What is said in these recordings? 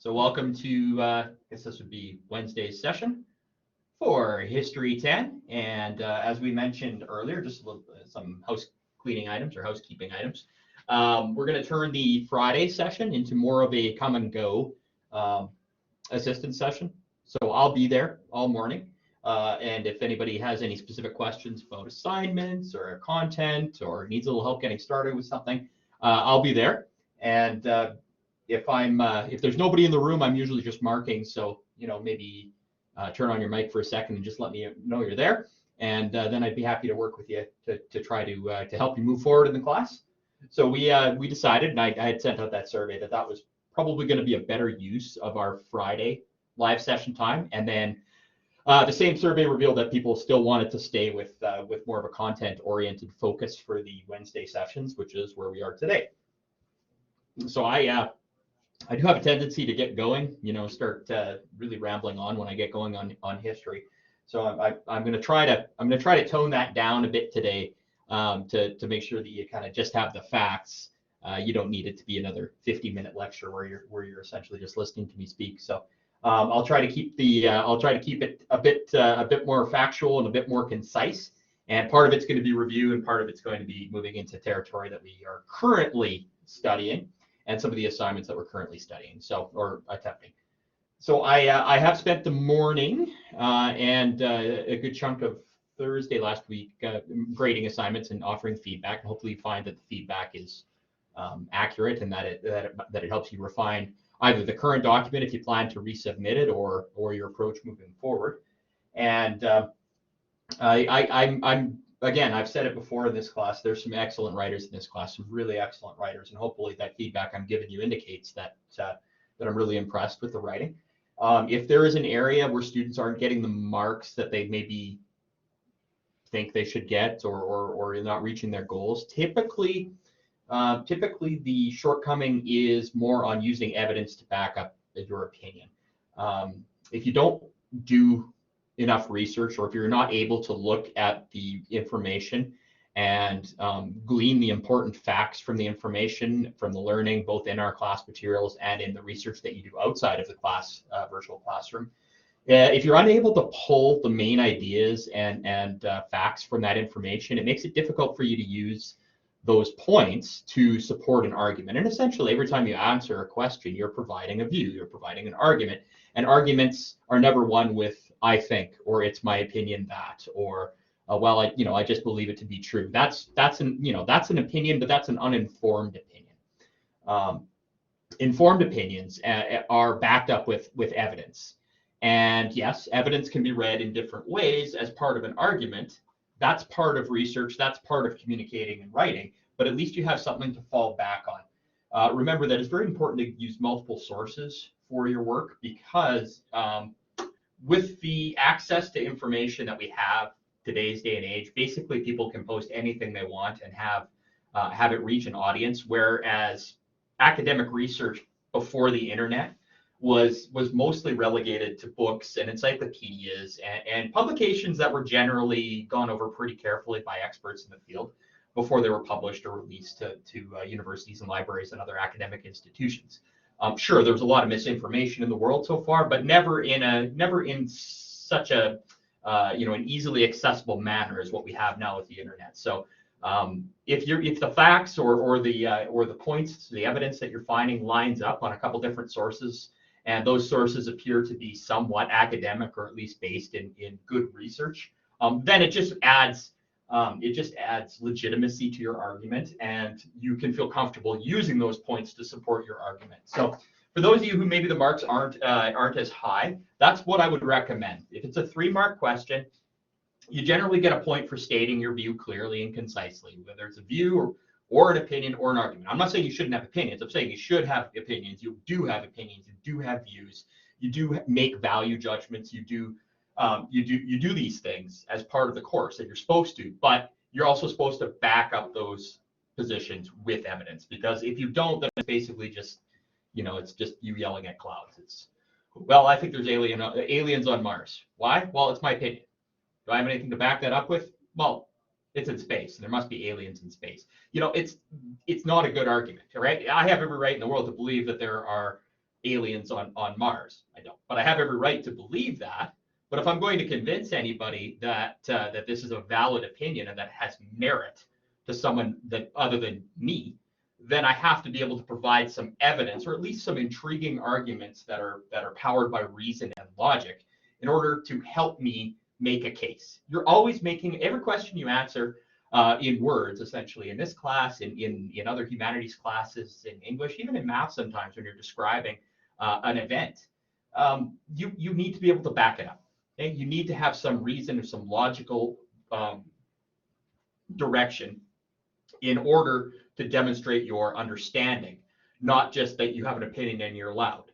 So welcome to, I guess this would be Wednesday's session for History 10. And as we mentioned earlier, just some house cleaning items or housekeeping items. We're going to turn the Friday session into more of a come and go assistance session. So I'll be there all morning. And if anybody has any specific questions about assignments or content or needs a little help getting started with something, I'll be there. And if there's nobody in the room, I'm usually just marking. So, maybe turn on your mic for a second and just let me know you're there. And then I'd be happy to work with you to try to help you move forward in the class. So we decided, and I had sent out that survey, that was probably going to be a better use of our Friday live session time. And then the same survey revealed that people still wanted to stay with more of a content-oriented focus for the Wednesday sessions, which is where we are today. So I do have a tendency to get going, start really rambling on when I get going on history. So I'm going to try to tone that down a bit today to make sure that you kind of just have the facts. You don't need it to be another 50-minute lecture where you're essentially just listening to me speak. So I'll try to keep it a bit more factual and a bit more concise. And part of it's going to be review, and part of it's going to be moving into territory that we are currently studying, and some of the assignments that we're currently studying, or attempting. So I have spent the morning and a good chunk of Thursday last week grading assignments and offering feedback. And hopefully you find that the feedback is accurate and that it helps you refine either the current document if you plan to resubmit it or your approach moving forward. And Again, I've said it before in this class, there's some excellent writers in this class, some really excellent writers, and hopefully that feedback I'm giving you indicates that I'm really impressed with the writing. If there is an area where students aren't getting the marks that they maybe think they should get or not reaching their goals, typically the shortcoming is more on using evidence to back up your opinion. If you don't do enough research, or if you're not able to look at the information and glean the important facts from the information, from the learning, both in our class materials and in the research that you do outside of the class virtual classroom, if you're unable to pull the main ideas and facts from that information, it makes it difficult for you to use those points to support an argument. And essentially, every time you answer a question, you're providing a view, you're providing an argument. And arguments are never won with "I think," or "it's my opinion that," or "well, I just believe it to be true." That's an opinion, but that's an uninformed opinion. Informed opinions are backed up with evidence. And yes, evidence can be read in different ways as part of an argument. That's part of research. That's part of communicating and writing. But at least you have something to fall back on. Remember that it's very important to use multiple sources for your work, because with the access to information that we have today's day and age, basically people can post anything they want and have it reach an audience, whereas academic research before the internet was mostly relegated to books and encyclopedias and publications that were generally gone over pretty carefully by experts in the field before they were published or released to universities and libraries and other academic institutions. Sure, there's a lot of misinformation in the world so far, but never in such a an easily accessible manner as what we have now with the internet. So if the facts or the points, the evidence that you're finding lines up on a couple different sources, and those sources appear to be somewhat academic or at least based in good research, then it just adds legitimacy to your argument, and you can feel comfortable using those points to support your argument. So for those of you who maybe the marks aren't as high, that's what I would recommend. If it's a 3-mark question, you generally get a point for stating your view clearly and concisely, whether it's a view or an opinion or an argument. I'm not saying you shouldn't have opinions. I'm saying you should have opinions. You do have opinions. You do have views. You do make value judgments. You do these things as part of the course that you're supposed to, but you're also supposed to back up those positions with evidence, because if you don't, then it's basically just, it's just you yelling at clouds. It's, well, I think there's aliens on Mars. Why? Well, it's my opinion. Do I have anything to back that up with? Well, it's in space, and there must be aliens in space. It's not a good argument, right? I have every right in the world to believe that there are aliens on Mars. I don't, but I have every right to believe that. But if I'm going to convince anybody that that this is a valid opinion and that has merit to someone that other than me, then I have to be able to provide some evidence, or at least some intriguing arguments that are powered by reason and logic, in order to help me make a case. You're always making every question you answer in words, essentially. In this class, in other humanities classes, in English, even in math, sometimes when you're describing an event, you need to be able to back it up. Okay? You need to have some reason or some logical direction in order to demonstrate your understanding, not just that you have an opinion and you're loud.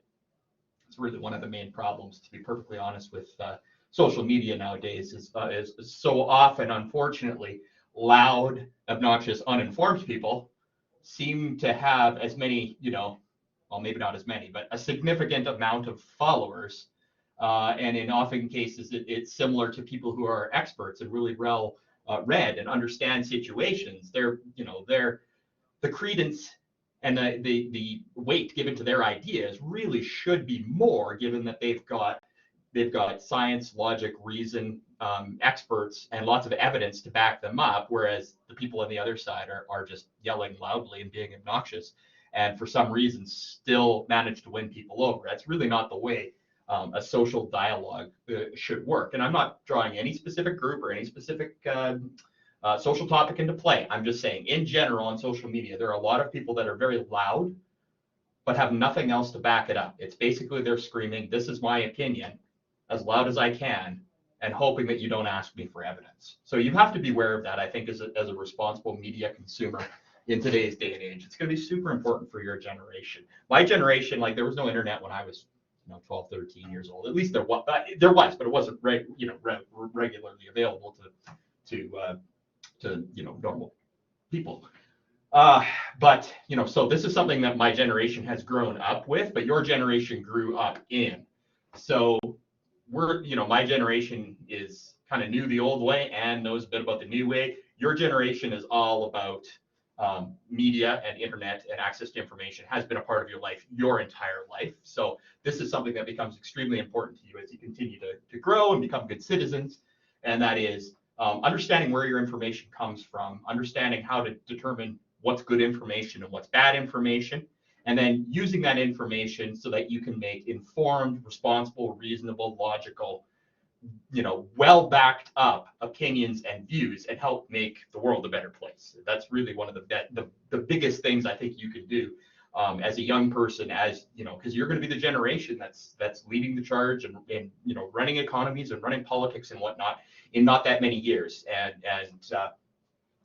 It's really one of the main problems, to be perfectly honest, with social media nowadays is so often, unfortunately, loud, obnoxious, uninformed people seem to have as many, well, maybe not as many, but a significant amount of followers. And in often cases, it's similar to people who are experts and really well read and understand situations. They're the credence and the weight given to their ideas really should be more, given that they've got science, logic, reason, experts, and lots of evidence to back them up, whereas the people on the other side are just yelling loudly and being obnoxious, and for some reason still manage to win people over. That's really not the way a social dialogue should work. And I'm not drawing any specific group or any specific social topic into play. I'm just saying, in general, on social media, there are a lot of people that are very loud, but have nothing else to back it up. It's basically they're screaming, "This is my opinion," as loud as I can, and hoping that you don't ask me for evidence. So you have to be aware of that, I think, as a responsible media consumer in today's day and age. It's going to be super important for your generation. My generation, like, there was no internet when I was 12, 13 years old. At least there was, but it wasn't regularly available to normal people. But so this is something that my generation has grown up with, but your generation grew up in. So my generation is kind of knew the old way and knows a bit about the new way. Your generation is all about media and internet and access to information, has been a part of your life your entire life. So this is something that becomes extremely important to you as you continue to grow and become good citizens. And that is understanding where your information comes from, understanding how to determine what's good information and what's bad information, and then using that information so that you can make informed, responsible, reasonable, logical, well backed up opinions and views, and help make the world a better place. That's really one of the biggest things I think you can do as a young person, because you're going to be the generation that's leading the charge and running economies and running politics and whatnot in not that many years. And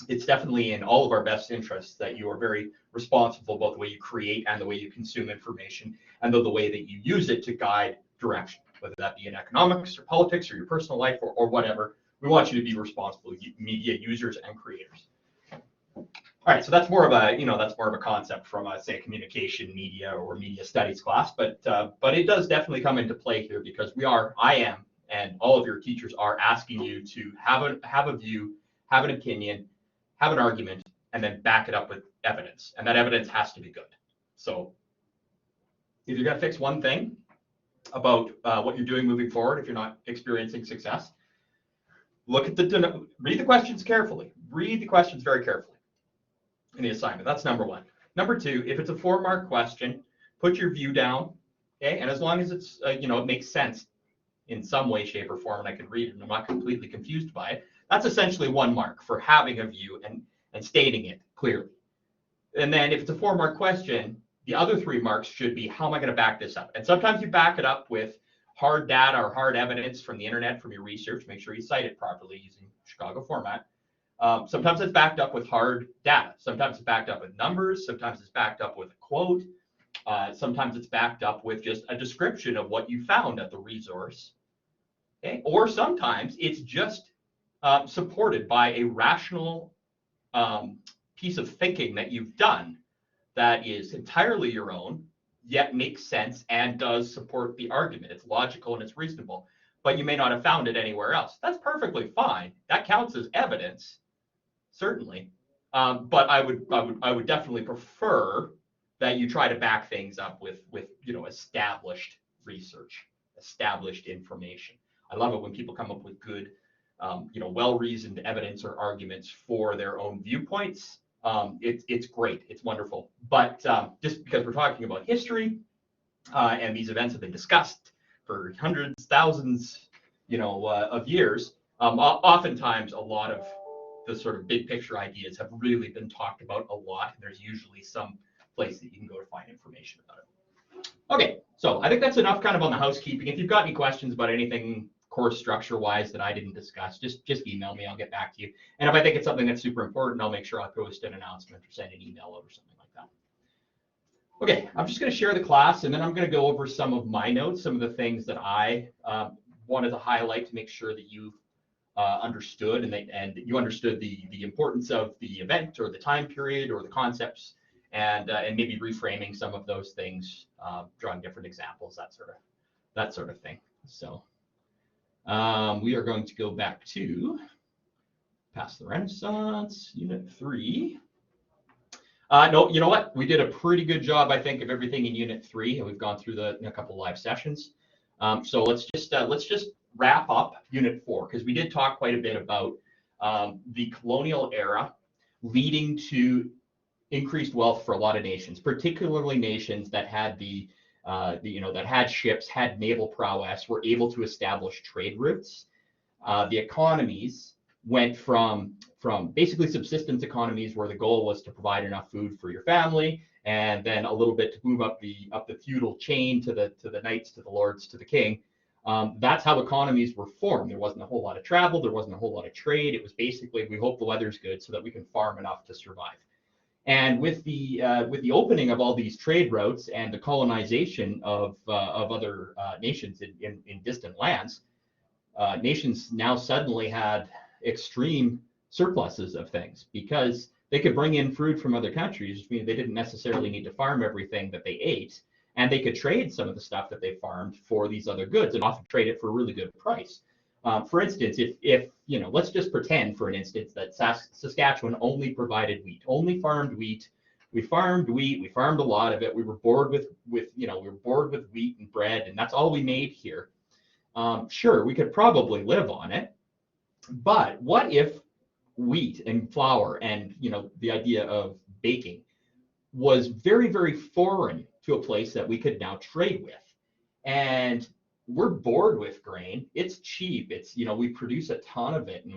it's definitely in all of our best interests that you are very responsible about the way you create and the way you consume information, and the way that you use it to guide direction, whether that be in economics or politics or your personal life or whatever. We want you to be responsible media users and creators. All right, so that's more of a concept from say a communication media or media studies class, but it does definitely come into play here, because I am, and all of your teachers are asking you to have a view, have an opinion, have an argument, and then back it up with evidence, and that evidence has to be good. So if you're going to fix one thing about what you're doing moving forward, if you're not experiencing success, read the questions carefully. Read the questions very carefully in the assignment. That's number one. Number two, if it's a 4-mark question, put your view down, okay? And as long as it's it makes sense in some way, shape, or form, and I can read it and I'm not completely confused by it, that's essentially 1 mark for having a view and stating it clearly. And then if it's a 4-mark question, the other 3 marks should be, how am I going to back this up? And sometimes you back it up with hard data or hard evidence from the internet, from your research. Make sure you cite it properly using Chicago format. Sometimes it's backed up with hard data. Sometimes it's backed up with numbers. Sometimes it's backed up with a quote. Sometimes it's backed up with just a description of what you found at the resource. Okay? Or sometimes it's just supported by a rational piece of thinking that you've done that is entirely your own, yet makes sense and does support the argument. It's logical and it's reasonable, but you may not have found it anywhere else. That's perfectly fine. That counts as evidence, certainly. But I would definitely prefer that you try to back things up with established research, established information. I love it when people come up with good, well-reasoned evidence or arguments for their own viewpoints. It's great. It's wonderful. But just because we're talking about history and these events have been discussed for hundreds, thousands, of years, oftentimes a lot of the sort of big picture ideas have really been talked about a lot. And there's usually some place that you can go to find information about it. Okay, so I think that's enough kind of on the housekeeping. If you've got any questions about anything course structure wise that I didn't discuss, just email me. I'll get back to you. And if I think it's something that's super important, I'll make sure I'll post an announcement or send an email out or something like that. Okay, I'm just going to share the class, and then I'm going to go over some of my notes, some of the things that I wanted to highlight to make sure that you understood and you understood the importance of the event or the time period or the concepts, and maybe reframing some of those things, drawing different examples, that sort of thing. So we are going to go back to Past the Renaissance, Unit 3. No, you know what? We did a pretty good job, I think, of everything in Unit 3, and we've gone through a couple live sessions. So let's just wrap up Unit 4, because we did talk quite a bit about the colonial era leading to increased wealth for a lot of nations, particularly nations that had that had ships, had naval prowess, were able to establish trade routes. The economies went from basically subsistence economies, where the goal was to provide enough food for your family, and then a little bit to move up the feudal chain to the knights, to the lords, to the king. That's how economies were formed. There wasn't a whole lot of travel. There wasn't a whole lot of trade. It was basically, we hope the weather's good so that we can farm enough to survive. And with the opening of all these trade routes and the colonization of other nations in distant lands, nations now suddenly had extreme surpluses of things, because they could bring in food from other countries, which means they didn't necessarily need to farm everything that they ate, and they could trade some of the stuff that they farmed for these other goods, and often trade it for a really good price. For instance, if let's just pretend for an instance that Saskatchewan only provided wheat, only farmed wheat. We farmed wheat, we farmed a lot of it. We were bored with wheat and bread, and that's all we made here. Sure, we could probably live on it, but what if wheat and flour and the idea of baking was very, very foreign to a place that we could now trade with? And we're bored with grain. It's cheap. It's we produce a ton of it,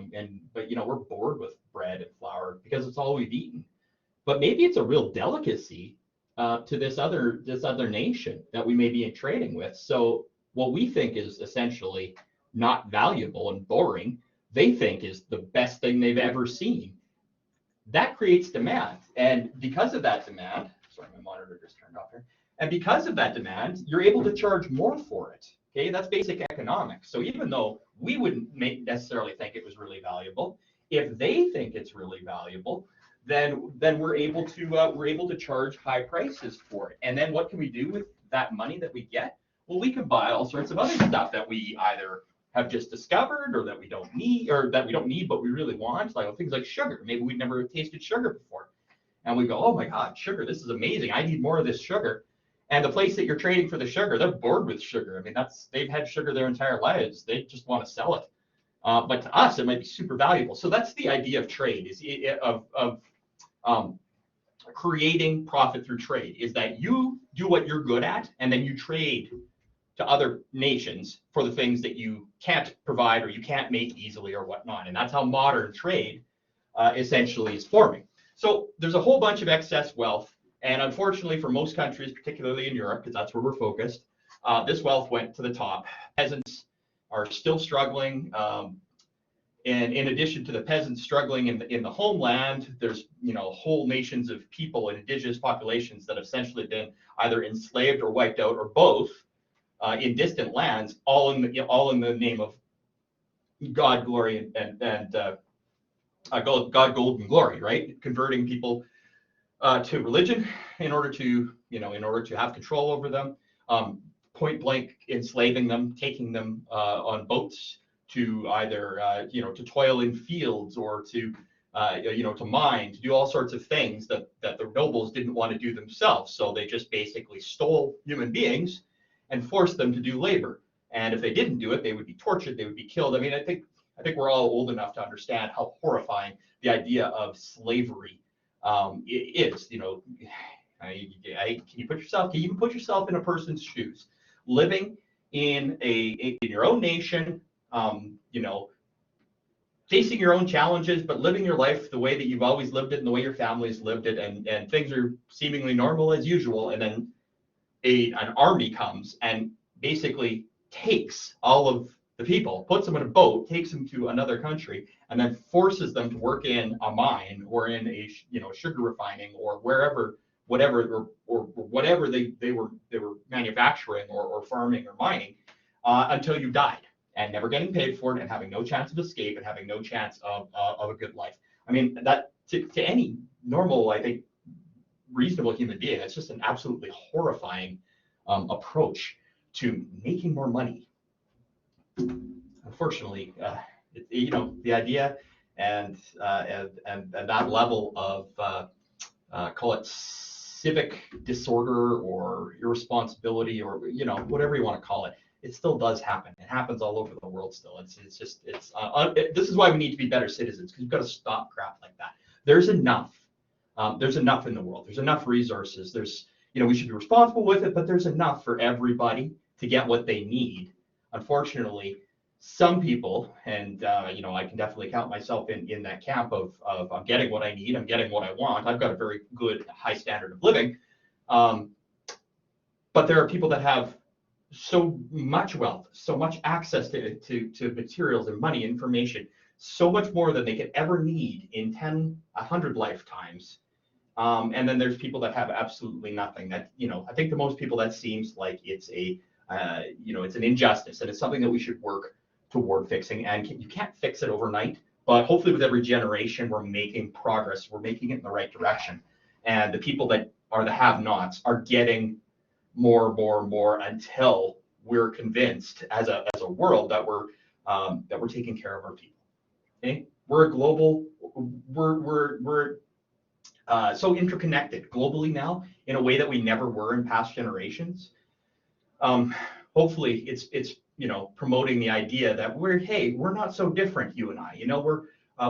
but we're bored with bread and flour because it's all we've eaten. But maybe it's a real delicacy to this other nation that we may be trading with. So what we think is essentially not valuable and boring, they think is the best thing they've ever seen. That creates demand, and because of that demand, sorry, my monitor just turned off here. And because of that demand, you're able to charge more for it. Okay, that's basic economics. So even though we wouldn't necessarily think it was really valuable, if they think it's really valuable, then we're able to charge high prices for it. And then what can we do with that money that we get? Well, we can buy all sorts of other stuff that we either have just discovered or that we don't need, but we really want, like things like sugar. Maybe we'd never tasted sugar before, and we go, oh my God, sugar! This is amazing. I need more of this sugar. And the place that you're trading for the sugar, they're bored with sugar. I mean, they've had sugar their entire lives. They just want to sell it. But to us, it might be super valuable. So that's the idea of trade, of creating profit through trade, is that you do what you're good at, and then you trade to other nations for the things that you can't provide or you can't make easily or whatnot. And that's how modern trade essentially is forming. So there's a whole bunch of excess wealth. And unfortunately for most countries, particularly in Europe, because that's where we're focused, this wealth went to the top. Peasants are still struggling. And in addition to the peasants struggling in the homeland, there's whole nations of people and indigenous populations that have essentially been either enslaved or wiped out, or both, in distant lands, all in the name of God, glory, and God, gold, and glory, right? Converting people to religion in order to have control over them, point blank enslaving them, taking them on boats to either to toil in fields or to to mine, to do all sorts of things that the nobles didn't want to do themselves. So they just basically stole human beings and forced them to do labor. And if they didn't do it, they would be tortured, they would be killed. I mean, I think we're all old enough to understand how horrifying the idea of slavery is. Can you even put yourself in a person's shoes, living in your own nation, facing your own challenges, but living your life the way that you've always lived it and the way your family's lived it, and things are seemingly normal as usual, and then an army comes and basically takes all of the people, puts them in a boat, takes them to another country, and then forces them to work in a mine or in a sugar refining or wherever, whatever they were manufacturing or farming or mining until you died, and never getting paid for it, and having no chance of escape, and having no chance of a good life. I mean, that to any normal, I think, reasonable human being, that's just an absolutely horrifying approach to making more money. Unfortunately, the idea and that level of call it civic disorder or irresponsibility, or whatever you want to call it, it still does happen. It happens all over the world still. This is why we need to be better citizens, because you've got to stop crap like that. There's enough. There's enough in the world. There's enough resources. We should be responsible with it, but there's enough for everybody to get what they need. Unfortunately, some people, and I can definitely count myself in that camp of I'm getting what I need, I'm getting what I want. I've got a very good high standard of living, but there are people that have so much wealth, so much access to materials and money, information, so much more than they could ever need in 10, 100 lifetimes. And then there's people that have absolutely nothing. That I think to most people that seems like it's it's an injustice, and it's something that we should work toward fixing. And you can't fix it overnight, but hopefully with every generation we're making progress. We're making it in the right direction, and the people that are the have-nots are getting more until we're convinced as a world that we're taking care of our people. Okay, we're a global. We're so interconnected globally now in a way that we never were in past generations. Hopefully it's promoting the idea that we're not so different, you and I.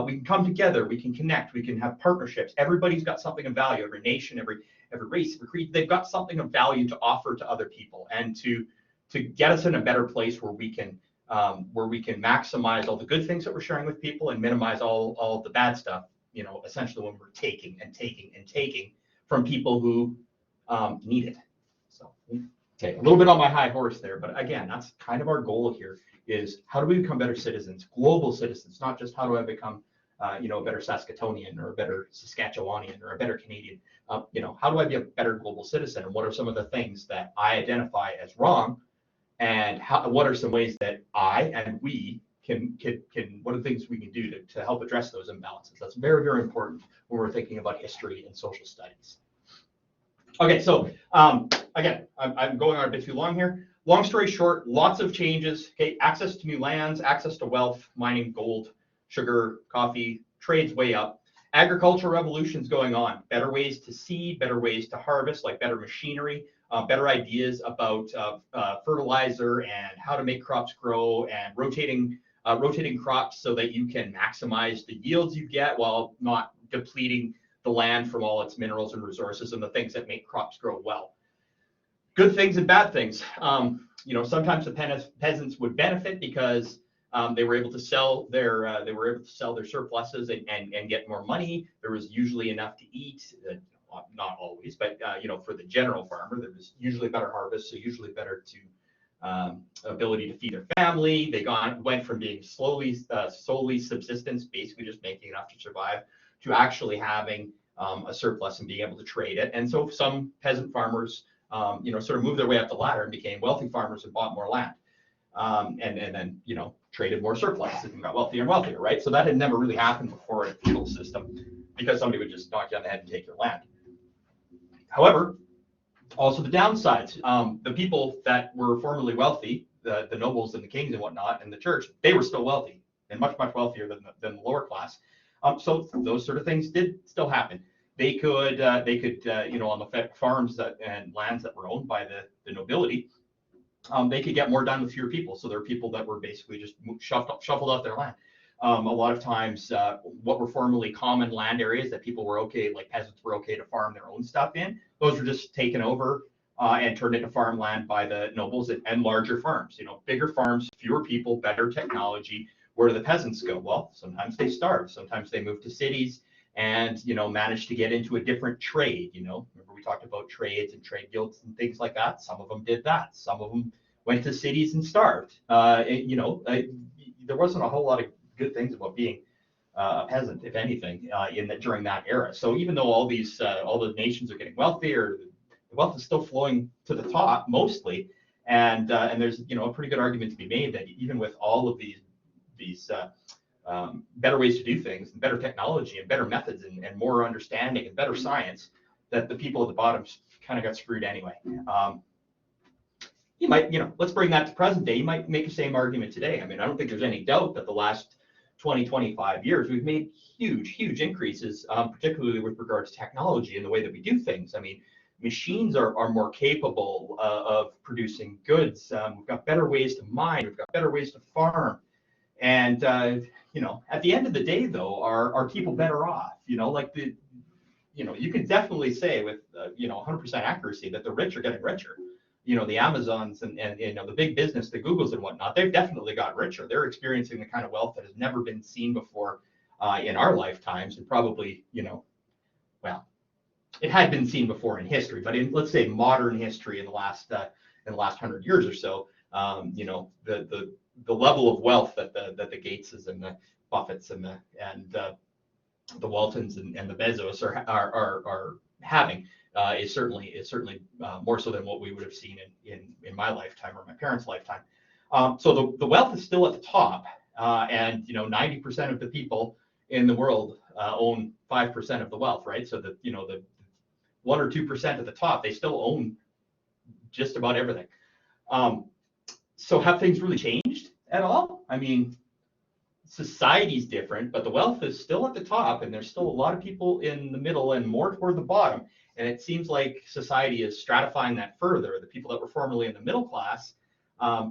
We can come together, we can connect, we can have partnerships. Everybody's got something of value. Every nation, every race, every creed, they've got something of value to offer to other people, and to get us in a better place where we can maximize all the good things that we're sharing with people and minimize all the bad stuff. Essentially when we're taking from people who need it. So, okay, a little bit on my high horse there, but again, that's kind of our goal here, is how do we become better citizens, global citizens, not just how do I become a better Saskatoonian or a better Saskatchewanian or a better Canadian. How do I be a better global citizen, and what are some of the things that I identify as wrong, and what are some ways that I and we can what are the things we can do to help address those imbalances? That's very, very important when we're thinking about history and social studies. Okay, so again, I'm going on a bit too long here. Long story short, lots of changes. Okay, access to new lands, access to wealth, mining, gold, sugar, coffee, trade's way up. Agricultural revolutions going on. Better ways to seed, better ways to harvest, like better machinery, better ideas about fertilizer and how to make crops grow, and rotating crops so that you can maximize the yields you get while not depleting the land from all its minerals and resources and the things that make crops grow well. Good things and bad things. Sometimes the peasants would benefit because they were able to sell their surpluses and get more money. There was usually enough to eat. Not always, but for the general farmer, there was usually better harvest, so usually better ability to feed their family. They went from being solely subsistence, basically just making enough to survive, to actually having a surplus and being able to trade it. And so some peasant farmers, sort of moved their way up the ladder and became wealthy farmers and bought more land, and then traded more surplus and got wealthier and wealthier, right? So that had never really happened before in a feudal system, because somebody would just knock you on the head and take your land. However, also the downsides. The people that were formerly wealthy, the nobles and the kings and whatnot, and the church, they were still wealthy and much, much wealthier than the lower class. So those sort of things did still happen. They could on the farms and lands that were owned by the nobility, they could get more done with fewer people. So there are people that were basically just shuffled off their land. A lot of times, what were formerly common land areas that people were okay, like peasants were okay to farm their own stuff in, those were just taken over and turned into farmland by the nobles and larger farms. Bigger farms, fewer people, better technology. Where do the peasants go? Well, sometimes they starve. Sometimes they move to cities and manage to get into a different trade. Remember we talked about trades and trade guilds and things like that. Some of them did that. Some of them went to cities and starved. There wasn't a whole lot of good things about being a peasant, if anything, during that era. So even though all the nations are getting wealthier, the wealth is still flowing to the top mostly, and there's a pretty good argument to be made that even with all of these better ways to do things, and better technology, and better methods, and more understanding, and better science, that the people at the bottom kind of got screwed anyway. You might, let's bring that to present day. You might make the same argument today. I mean, I don't think there's any doubt that the last 20, 25 years, we've made huge increases, particularly with regard to technology and the way that we do things. I mean, machines are more capable of producing goods. We've got better ways to mine. We've got better ways to farm. And, at the end of the day, though, are people better off? You can definitely say with, 100% accuracy that the rich are getting richer. The Amazons and the big business, the Googles and whatnot, they've definitely got richer. They're experiencing the kind of wealth that has never been seen before in our lifetimes, and probably, it had been seen before in history, but in, let's say, modern history in the last 100 years or so, the level of wealth that the Gateses and the Buffetts and the Waltons and the Bezos are having is certainly more so than what we would have seen in my lifetime or my parents' lifetime. So the wealth is still at the top, and 90% of the people in the world own 5% of the wealth, right? So the 1 or 2% at the top, they still own just about everything. So have things really changed at all? I mean, society's different, but the wealth is still at the top, and there's still a lot of people in the middle and more toward the bottom. And it seems like society is stratifying that further. The people that were formerly in the middle class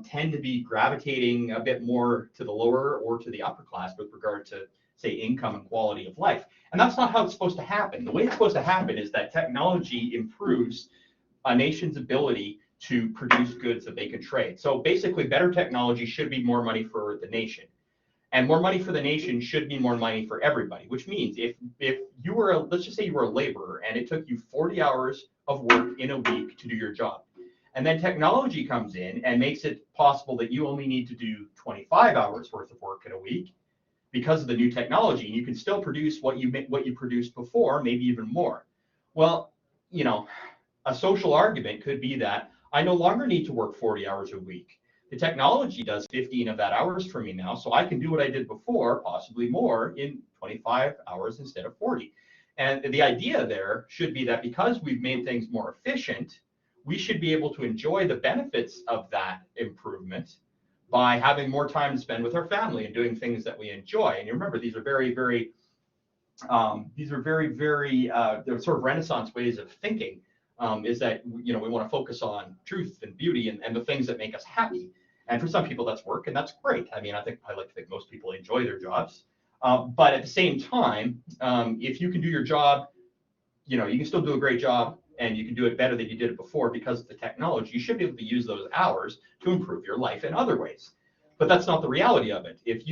tend to be gravitating a bit more to the lower or to the upper class with regard to, say, income and quality of life. And that's not how it's supposed to happen. The way it's supposed to happen is that technology improves a nation's ability to produce goods that they can trade. So basically, better technology should be more money for the nation. And more money for the nation should be more money for everybody, which means if you were, let's just say you were a laborer and it took you 40 hours of work in a week to do your job, and then technology comes in and makes it possible that you only need to do 25 hours worth of work in a week because of the new technology, and you can still produce what you produced before, maybe even more. Well, a social argument could be that I no longer need to work 40 hours a week. The technology does 15 of that hours for me now, so I can do what I did before, possibly more, in 25 hours instead of 40. And the idea there should be that because we've made things more efficient, we should be able to enjoy the benefits of that improvement by having more time to spend with our family and doing things that we enjoy. And you remember, these are very they're sort of Renaissance ways of thinking. Is that we want to focus on truth and beauty and the things that make us happy. And for some people, that's work, and that's great. I mean, I like to think most people enjoy their jobs. But at the same time, if you can do your job, you can still do a great job, and you can do it better than you did it before because of the technology. You should be able to use those hours to improve your life in other ways. But that's not the reality of it. If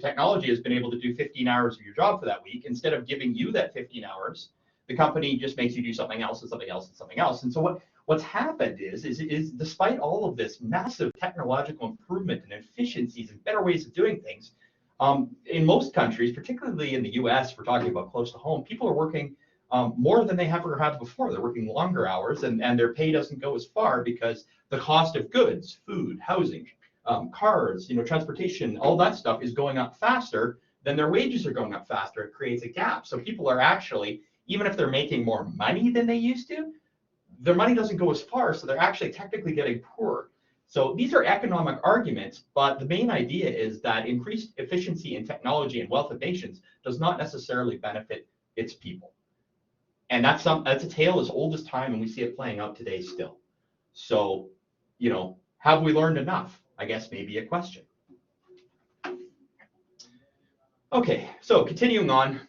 technology has been able to do 15 hours of your job for that week, instead of giving you that 15 hours, the company just makes you do something else and something else and something else. And so what's happened is despite all of this massive technological improvement and efficiencies and better ways of doing things, in most countries, particularly in the US, we're talking about close to home, people are working more than they ever have before. They're working longer hours, and their pay doesn't go as far because the cost of goods, food, housing, cars, transportation, all that stuff is going up faster than their wages are going up faster. It creates a gap. So people are actually, even if they're making more money than they used to, their money doesn't go as far, so they're actually technically getting poorer. So these are economic arguments, but the main idea is that increased efficiency in technology and wealth of nations does not necessarily benefit its people. And that's a tale as old as time, and we see it playing out today still. So, have we learned enough? I guess maybe a question. Okay, so continuing on,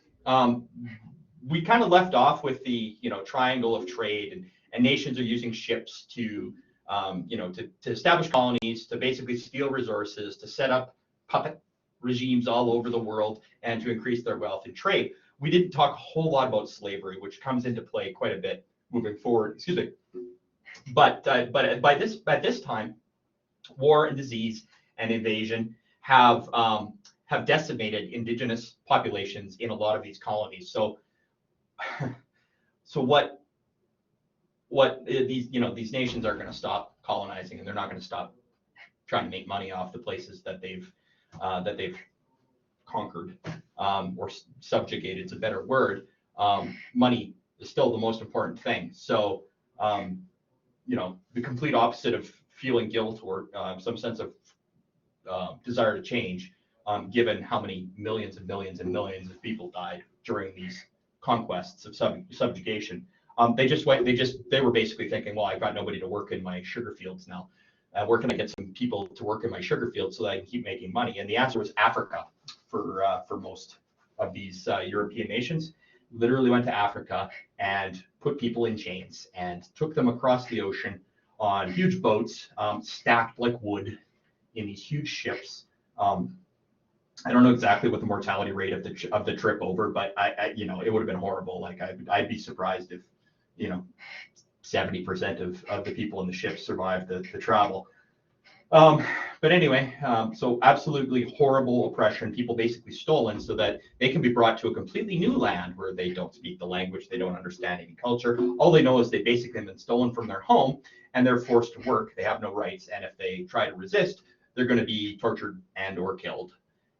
we kind of left off with the triangle of trade, and nations are using ships to establish colonies, to basically steal resources, to set up puppet regimes all over the world, and to increase their wealth and trade. We didn't talk a whole lot about slavery, which comes into play quite a bit moving forward. Excuse me. But by this time, war and disease and invasion have decimated indigenous populations in a lot of these colonies. So what these nations are going to stop colonizing, and they're not going to stop trying to make money off the places that they've conquered or subjugated. It's a better word. Money is still the most important thing. So the complete opposite of feeling guilt or some sense of desire to change, given how many millions and millions and millions of people died during these conquests of subjugation. They were basically thinking, well, I've got nobody to work in my sugar fields now. Where can I get some people to work in my sugar fields so that I can keep making money? And the answer was Africa for most of these European nations. Literally went to Africa and put people in chains and took them across the ocean on huge boats, stacked like wood in these huge ships. I don't know exactly what the mortality rate of the trip over, but it would have been horrible. Like I'd be surprised if 70% of the people in the ship survived the travel. But anyway, so absolutely horrible oppression, people basically stolen so that they can be brought to a completely new land where they don't speak the language, they don't understand any culture. All they know is they basically have been stolen from their home and they're forced to work. They have no rights. And if they try to resist, they're going to be tortured and or killed.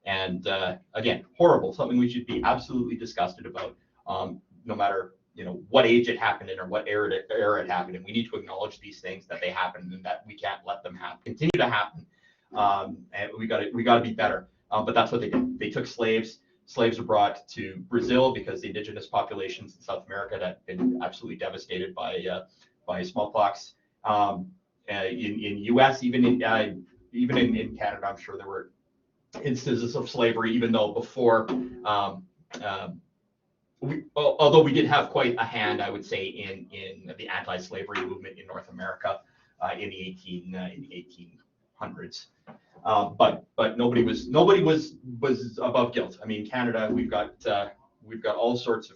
And again, horrible, something we should be absolutely disgusted about, no matter what age it happened in or what era it happened in. We need to acknowledge these things, that they happened and that we can't let them continue to happen. And we got to be better. But that's what they did. They took slaves. Slaves were brought to Brazil because the indigenous populations in South America had been absolutely devastated by smallpox. In U.S., even in Canada, I'm sure there were instances of slavery, even though before. Although we did have quite a hand, I would say, in the anti-slavery movement in North America in the 1800s, but nobody was above guilt. I mean, Canada, we've got all sorts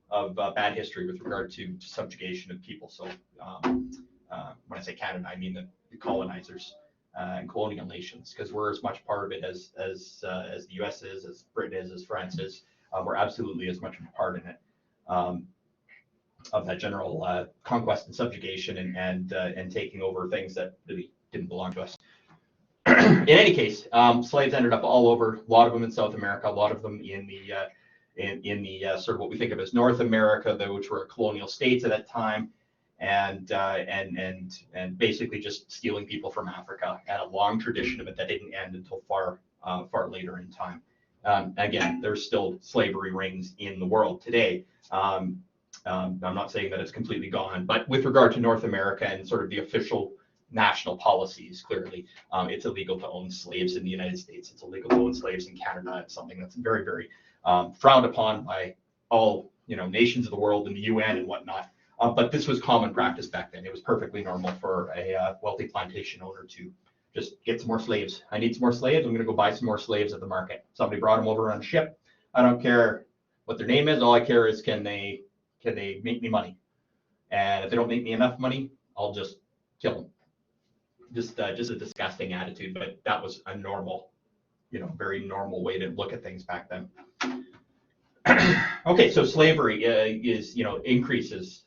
of bad history with regard to subjugation of people. So when I say Canada, I mean the colonizers and colonial nations, because we're as much part of it as the U.S. is, as Britain is, as France is. We're absolutely as much a part in it of that general conquest and subjugation and taking over things that really didn't belong to us. In any case, slaves ended up all over. A lot of them in South America, a lot of them in the sort of what we think of as North America, which were colonial states at that time, and basically just stealing people from Africa. And a long tradition of it that didn't end until far later in time. Again, there's still slavery rings in the world today. I'm not saying that it's completely gone, but with regard to North America and sort of the official national policies, clearly, it's illegal to own slaves in the United States. It's illegal to own slaves in Canada. It's something that's very, very frowned upon by all nations of the world and the UN and whatnot. But this was common practice back then. It was perfectly normal for a wealthy plantation owner to just get some more slaves. I need some more slaves. I'm going to go buy some more slaves at the market. Somebody brought them over on a ship. I don't care what their name is. All I care is can they make me money? And if they don't make me enough money, I'll just kill them. Just a disgusting attitude, but that was a normal, very normal way to look at things back then. Okay, so slavery is increases.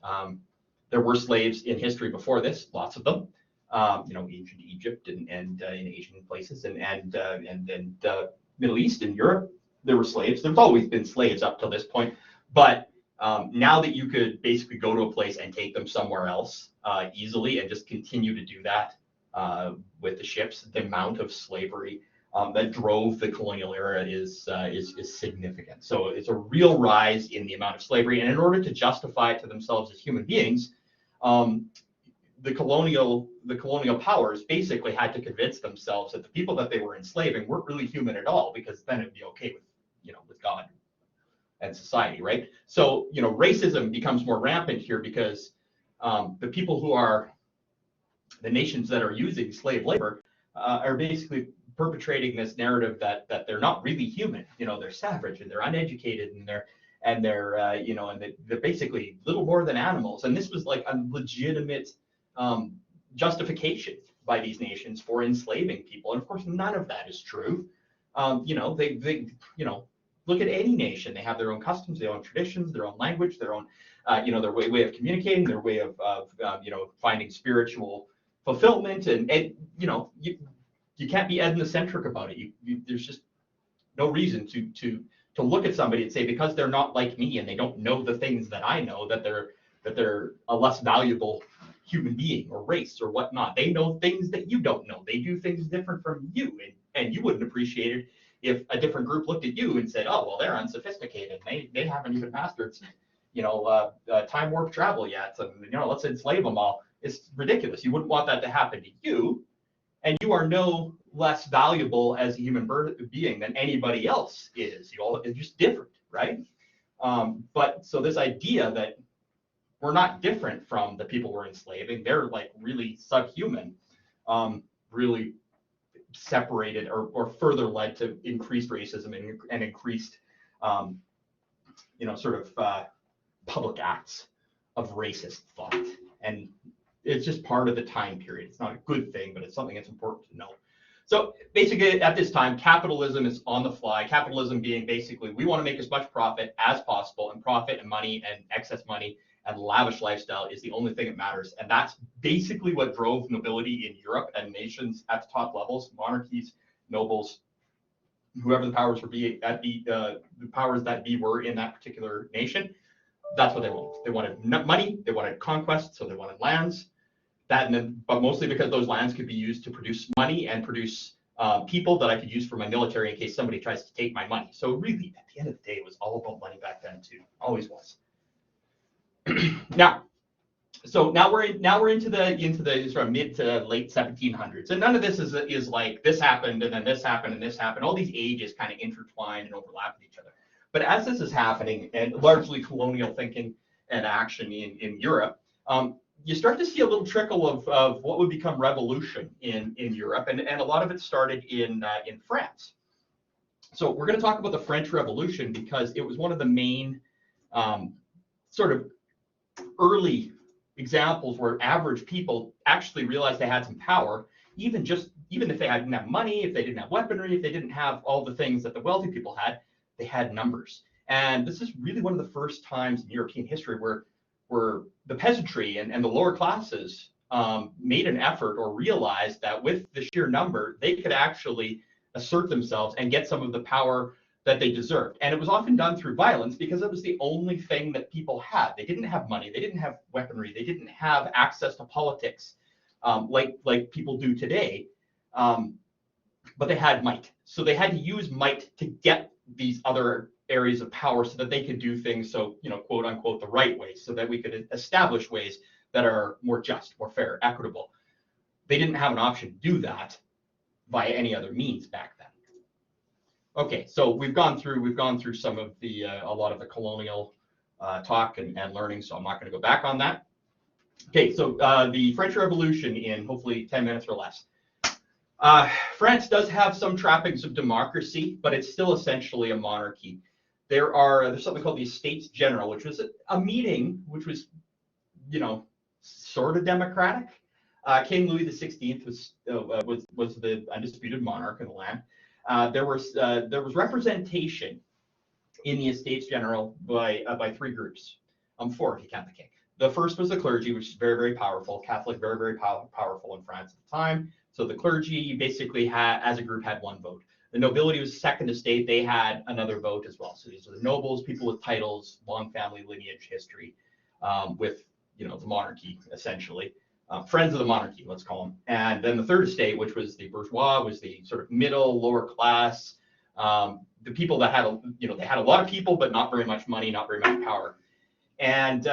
There were slaves in history before this, lots of them. Ancient Egypt and in Asian places and Middle East and Europe, there were slaves. There's always been slaves up till this point, but now that you could basically go to a place and take them somewhere else easily and just continue to do that with the ships. The amount of slavery that drove the colonial era is significant. So it's a real rise in the amount of slavery, and in order to justify it to themselves as human beings, the colonial powers basically had to convince themselves that the people that they were enslaving weren't really human at all, because then it'd be okay with God and society, right? So racism becomes more rampant here because the people who are the nations that are using slave labor are basically perpetrating this narrative that they're not really human. They're savage and they're uneducated and they're basically little more than animals. And this was like a legitimate justification by these nations for enslaving people. And of course, none of that is true. They look at any nation. They have their own customs, their own traditions, their own language, their own their way of communicating, their way of finding spiritual fulfillment. And you can't be ethnocentric about it. There's just no reason to look at somebody and say, because they're not like me and they don't know the things that I know, that they're a less valuable human being or race or whatnot. They know things that you don't know. They do things different from you, and you wouldn't appreciate it if a different group looked at you and said, oh, well, they're unsophisticated. They haven't even mastered time warp travel yet. So let's enslave them all. It's ridiculous. You wouldn't want that to happen to you. And you are no less valuable as a human being than anybody else is. It's just different, right? But so this idea that we're not different from the people we're enslaving, they're like really subhuman, really separated or further led to increased racism and increased, public acts of racist thought. And it's just part of the time period. It's not a good thing, but it's something that's important to know. So basically at this time, capitalism is on the fly. Capitalism being basically, we want to make as much profit as possible, and profit and money and excess money and lavish lifestyle is the only thing that matters. And that's basically what drove nobility in Europe and nations at the top levels, monarchies, nobles, whoever the powers that be were in that particular nation. That's what they wanted. They wanted money, they wanted conquest, so they wanted lands. But mostly because those lands could be used to produce money and produce people that I could use for my military in case somebody tries to take my money. So really, at the end of the day, it was all about money back then too. Always was. Now we're into the sort of mid to late 1700s, and none of this is like this happened and then this happened and this happened. All these ages kind of intertwine and overlap with each other. But as this is happening, and largely colonial thinking and action in Europe, you start to see a little trickle of what would become revolution in Europe, and a lot of it started in France. So we're going to talk about the French Revolution because it was one of the main sort of early examples where average people actually realized they had some power, even if they didn't have money, if they didn't have weaponry, if they didn't have all the things that the wealthy people had, they had numbers. And this is really one of the first times in European history where the peasantry and the lower classes made an effort or realized that with the sheer number, they could actually assert themselves and get some of the power that they deserved. And it was often done through violence because it was the only thing that people had. They didn't have money, they didn't have weaponry, they didn't have access to politics like people do today, but they had might. So they had to use might to get these other areas of power so that they could do things, so, quote unquote, the right way, so that we could establish ways that are more just, more fair, equitable. They didn't have an option to do that via any other means back then. Okay, so we've gone through some of the a lot of the colonial talk and learning, so I'm not going to go back on that. Okay, so the French Revolution in hopefully 10 minutes or less. France does have some trappings of democracy, but it's still essentially a monarchy. There's something called the Estates General, which was a meeting which was, sort of democratic. King Louis XVI was the undisputed monarch of the land. There was representation in the Estates General by three groups, four if you count the king. The first was the clergy, which is very, very powerful, Catholic, very, very powerful in France at the time. So the clergy basically as a group had one vote. The nobility was second estate, they had another vote as well. So these are the nobles, people with titles, long family lineage history, with the monarchy essentially. friends of the monarchy, let's call them. And then the third estate, which was the bourgeois, was the sort of middle, lower class, the people that had, they had a lot of people, but not very much money, not very much power. And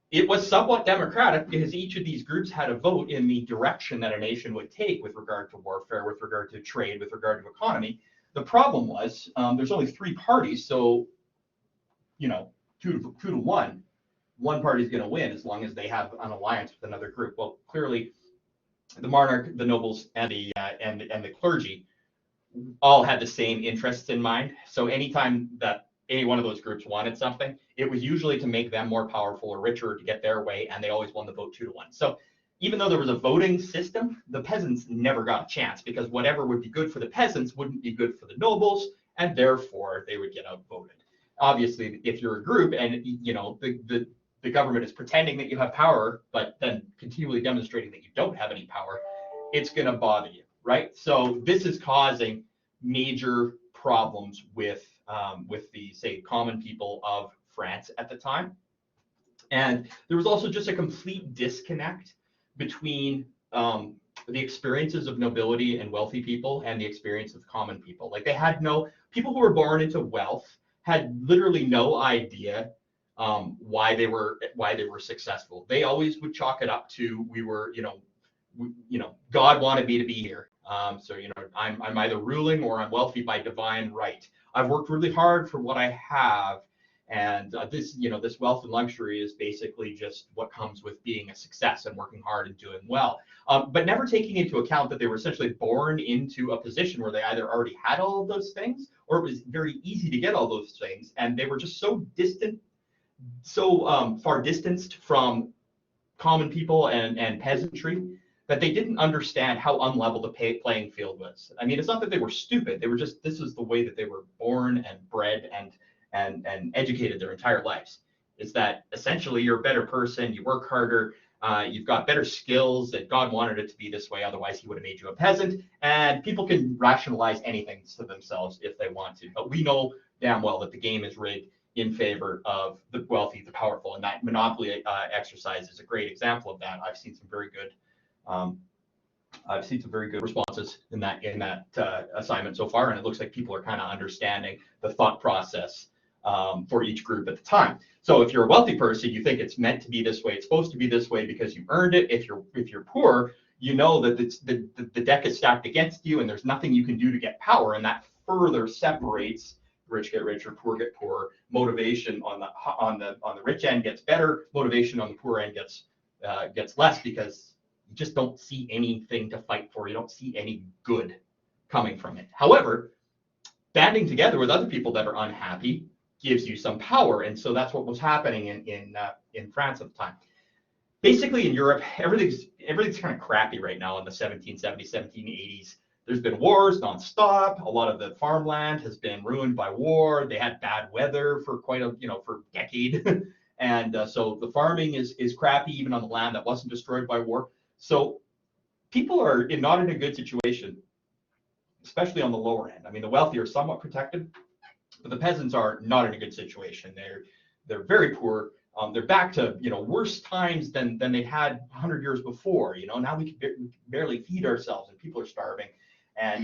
it was somewhat democratic because each of these groups had a vote in the direction that a nation would take with regard to warfare, with regard to trade, with regard to economy. The problem was there's only three parties, so, 2-1. One party is going to win as long as they have an alliance with another group. Well, clearly, the monarch, the nobles, and the clergy all had the same interests in mind. So anytime that any one of those groups wanted something, it was usually to make them more powerful or richer, to get their way, and they always won the vote 2-1. So even though there was a voting system, the peasants never got a chance, because whatever would be good for the peasants wouldn't be good for the nobles, and therefore they would get outvoted. Obviously, if you're a group and the government is pretending that you have power, but then continually demonstrating that you don't have any power, it's going to bother you, right? So this is causing major problems with the, say, common people of France at the time. And there was also just a complete disconnect between the experiences of nobility and wealthy people and the experience of common people. Like, people who were born into wealth had literally no idea why they were successful. They always would chalk it up to, God wanted me to be here. So I'm either ruling or I'm wealthy by divine right. I've worked really hard for what I have, and this wealth and luxury is basically just what comes with being a success and working hard and doing well. But never taking into account that they were essentially born into a position where they either already had all of those things, or it was very easy to get all those things, and they were just so far distanced from common people and peasantry that they didn't understand how unlevel the playing field was. I mean, it's not that they were stupid. They were just, this is the way that they were born and bred and educated their entire lives. Is that essentially you're a better person, you work harder, you've got better skills, that God wanted it to be this way, otherwise he would have made you a peasant. And people can rationalize anything to themselves if they want to. But we know damn well that the game is rigged in favor of the wealthy, the powerful, and that monopoly exercise is a great example of that. I've seen some very good responses in that assignment so far, and it looks like people are kind of understanding the thought process for each group at the time. So if you're a wealthy person, you think it's meant to be this way, it's supposed to be this way because you earned it. If you're poor, you know that the deck is stacked against you, and there's nothing you can do to get power, and that further separates rich get richer, poor get poorer. Motivation on the rich end gets better. Motivation on the poor end gets less, because you just don't see anything to fight for. You don't see any good coming from it. However, banding together with other people that are unhappy gives you some power, and so that's what was happening in France at the time. Basically, in Europe, everything's kind of crappy right now in the 1770s, 1780s. There's been wars nonstop. A lot of the farmland has been ruined by war. They had bad weather for for a decade. And so the farming is crappy, even on the land that wasn't destroyed by war. So people are not in a good situation, especially on the lower end. I mean, the wealthy are somewhat protected, but the peasants are not in a good situation. They're very poor. They're back to worse times than they had 100 years before. Now we can barely feed ourselves, and people are starving. And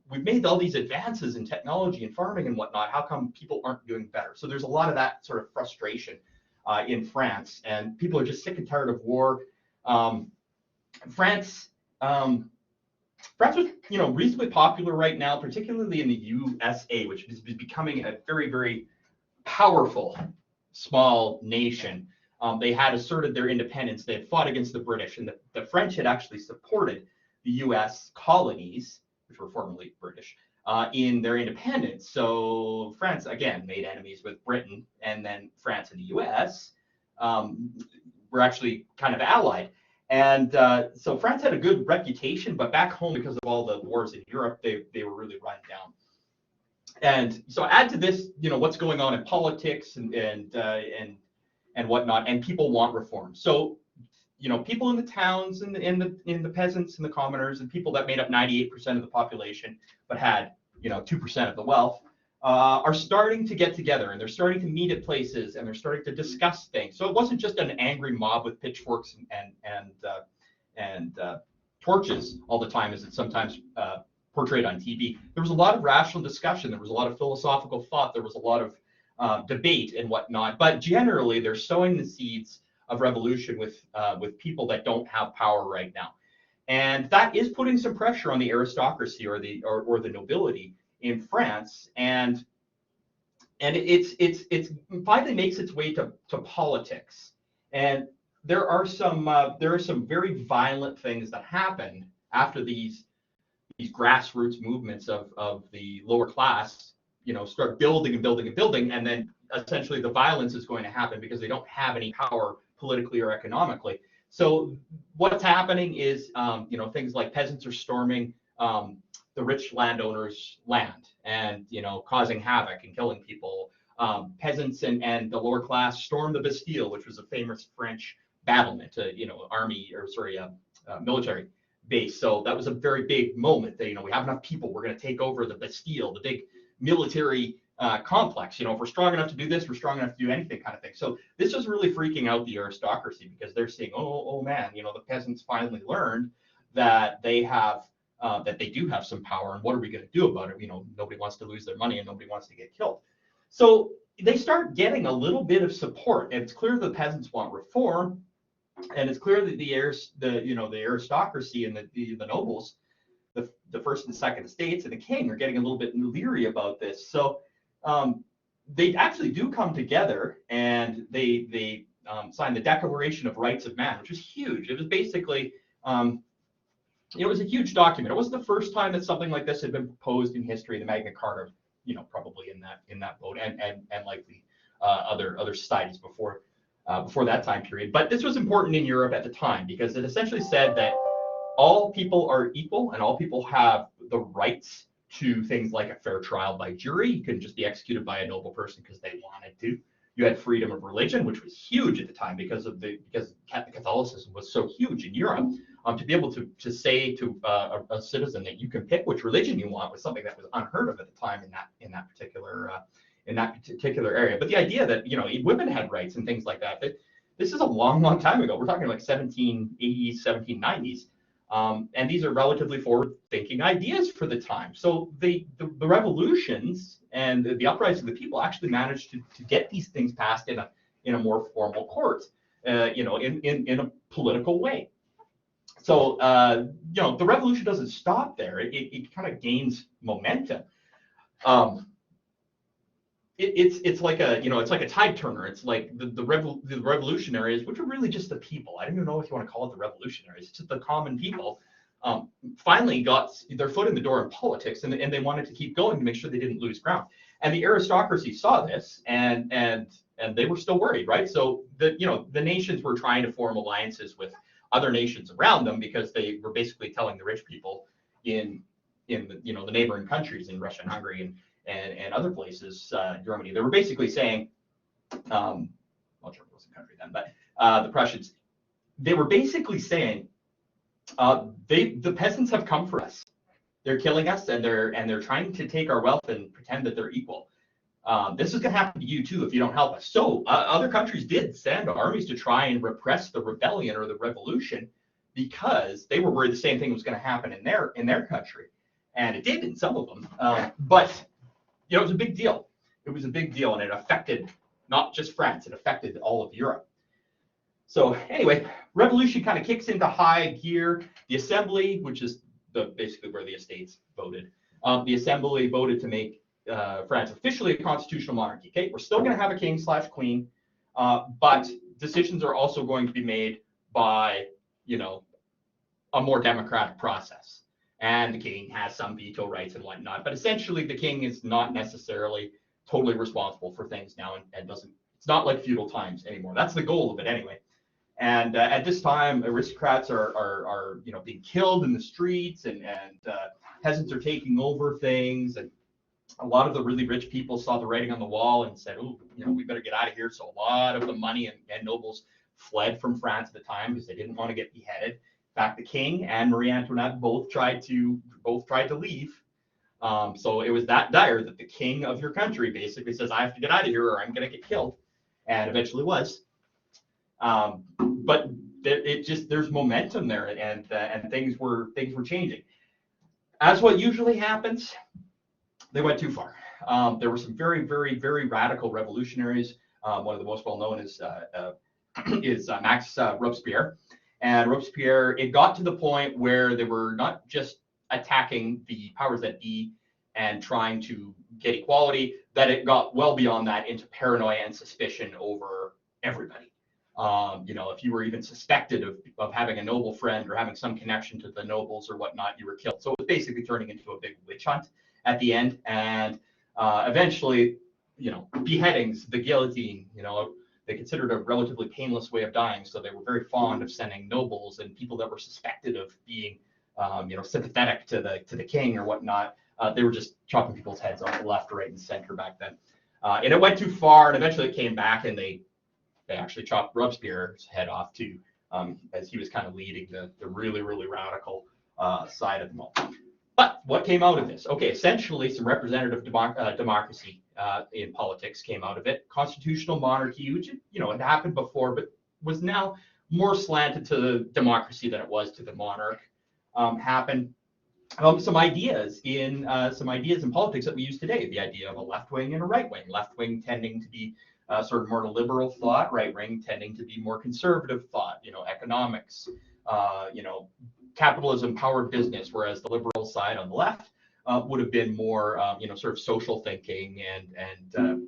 we've made all these advances in technology and farming and whatnot. How come people aren't doing better? So there's a lot of that sort of frustration in France, and people are just sick and tired of war. France was reasonably popular right now, particularly in the USA, which is becoming a very, very powerful small nation. They had asserted their independence. They had fought against the British, and the French had actually supported the US colonies, which were formerly British, in their independence. So France, again, made enemies with Britain, and then France and the US were actually kind of allied. And so France had a good reputation, but back home, because of all the wars in Europe, they were really run down. And so add to this, what's going on in politics and whatnot, and people want reform. So, people in the towns and in the peasants and the commoners and people that made up 98% of the population, but had 2% of the wealth, are starting to get together, and they're starting to meet at places, and they're starting to discuss things. So it wasn't just an angry mob with pitchforks torches all the time, as it's sometimes portrayed on TV. There was a lot of rational discussion. There was a lot of philosophical thought. There was a lot of debate and whatnot. But generally, they're sowing the seeds of revolution with people that don't have power right now, and that is putting some pressure on the aristocracy or the nobility in France, and it's finally makes its way to politics. And there are some very violent things that happen after these grassroots movements of the lower class, start building and building and building, and then essentially the violence is going to happen because they don't have any power politically or economically. So what's happening is, things like peasants are storming the rich landowners' land and, causing havoc and killing people. Peasants and the lower class storm the Bastille, which was a famous French battlement, military base. So that was a very big moment that, we have enough people, we're going to take over the Bastille, the big military complex. If we're strong enough to do this, we're strong enough to do anything, kind of thing. So this was really freaking out the aristocracy, because they're saying, oh man, the peasants finally learned that they do have some power, and what are we going to do about it? Nobody wants to lose their money and nobody wants to get killed. So they start getting a little bit of support, and it's clear the peasants want reform, and it's clear that the aristocracy and the nobles, the first and second estates and the king, are getting a little bit leery about this. So they actually do come together, and they sign the Declaration of Rights of Man, which was huge. It was basically it was a huge document. It wasn't the first time that something like this had been proposed in history. The Magna Carta, probably in that boat, and likely other societies before that time period. But this was important in Europe at the time, because it essentially said that all people are equal and all people have the rights to things like a fair trial by jury. You couldn't just be executed by a noble person because they wanted to. You had freedom of religion, which was huge at the time because Catholicism was so huge in Europe. To be able to say to a citizen that you can pick which religion you want was something that was unheard of at the time in that particular area. But the idea that women had rights and things like that, this is a long time ago. We're talking like 1780s, 1790s. And these are relatively forward-thinking ideas for the time. So the revolutions and the uprising of the people actually managed to get these things passed in a more formal court, in a political way. So the revolution doesn't stop there. It kind of gains momentum. It's like a tide turner. It's like the revolutionaries, which are really just the people. I don't even know if you want to call it the revolutionaries. It's just the common people. Finally got their foot in the door in politics, and they wanted to keep going to make sure they didn't lose ground. And the aristocracy saw this, and they were still worried, right? So the nations were trying to form alliances with other nations around them, because they were basically telling the rich people in the neighboring countries, in Russia and Hungary and other places, Germany, they were basically saying, well, Germany wasn't a country then, but the Prussians, they were basically saying, the peasants have come for us. They're killing us, and they're trying to take our wealth and pretend that they're equal. This is going to happen to you too if you don't help us. So other countries did send armies to try and repress the rebellion or the revolution, because they were worried the same thing was going to happen in their country, and it did in some of them. But it was a big deal. It was a big deal, and it affected not just France; it affected all of Europe. So anyway, revolution kind of kicks into high gear. The assembly, which is basically where the estates voted, the assembly voted to make France officially a constitutional monarchy. Okay, we're still going to have a king/queen, but decisions are also going to be made by a more democratic process, and the king has some veto rights and whatnot. But essentially, the king is not necessarily totally responsible for things now, and doesn't. It's not like feudal times anymore. That's the goal of it anyway. And at this time, aristocrats are being killed in the streets, and peasants are taking over things, and a lot of the really rich people saw the writing on the wall and said, "Oh, we better get out of here." So a lot of the money and nobles fled from France at the time because they didn't want to get beheaded. In fact, the king and Marie Antoinette both tried to leave. So it was that dire that the king of your country basically says, "I have to get out of here, or I'm going to get killed," and eventually was. But there's momentum there, and things were changing. As what usually happens, they went too far. There were some very, very, very radical revolutionaries. One of the most well-known is Max Robespierre. And Robespierre, it got to the point where they were not just attacking the powers that be and trying to get equality, that it got well beyond that into paranoia and suspicion over everybody. If you were even suspected of having a noble friend or having some connection to the nobles or whatnot, you were killed. So it was basically turning into a big witch hunt at the end. And eventually, beheadings, the guillotine, they considered a relatively painless way of dying. So they were very fond of sending nobles and people that were suspected of being, sympathetic to the king or whatnot. They were just chopping people's heads off left, right, and center back then. And it went too far, and eventually it came back, and they actually chopped Robespierre's head off too, as he was kind of leading the really, really radical side of them all. But what came out of this? Okay, essentially some representative democracy in politics came out of it. Constitutional monarchy, which had happened before, but was now more slanted to the democracy than it was to the monarch, happened. Some ideas in politics that we use today. The idea of a left wing and a right wing. Left wing tending to be sort of more liberal thought, right wing tending to be more conservative thought. Economics, capitalism, power, business. Whereas the liberal side on the left would have been more, sort of social thinking and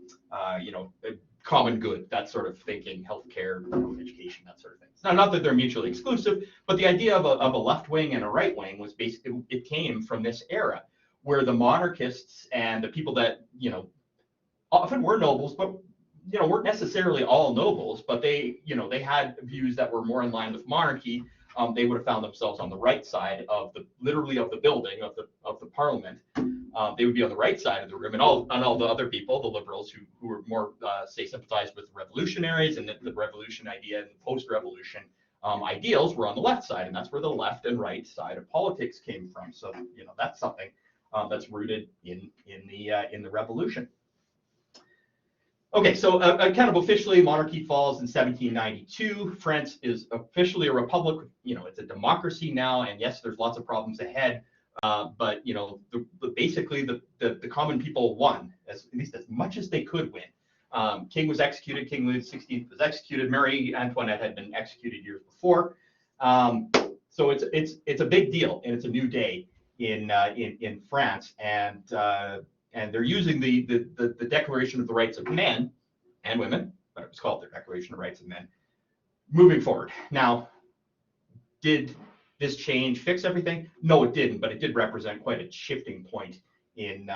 common good, that sort of thinking, healthcare, education, that sort of thing. Now, not that they're mutually exclusive, but the idea of a left wing and a right wing was basically, it came from this era where the monarchists and the people that, often were nobles, but, weren't necessarily all nobles, but they had views that were more in line with monarchy. They would have found themselves on the right side of the building of the parliament. They would be on the right side of the room, and all the other people, the liberals who were more sympathized with the revolutionaries and the revolution idea and post-revolution ideals were on the left side, and that's where the left and right side of politics came from. So that's something that's rooted in the revolution. Okay, so kind of officially, monarchy falls in 1792. France is officially a republic. It's a democracy now, and yes, there's lots of problems ahead. But basically, the common people won at least as much as they could win. King was executed. King Louis XVI was executed. Marie Antoinette had been executed years before. So it's a big deal, and it's a new day in France, and they're using the Declaration of the Rights of Men and Women, but it was called the Declaration of Rights of Men, moving forward. Now, did this change fix everything? No, it didn't, but it did represent quite a shifting point in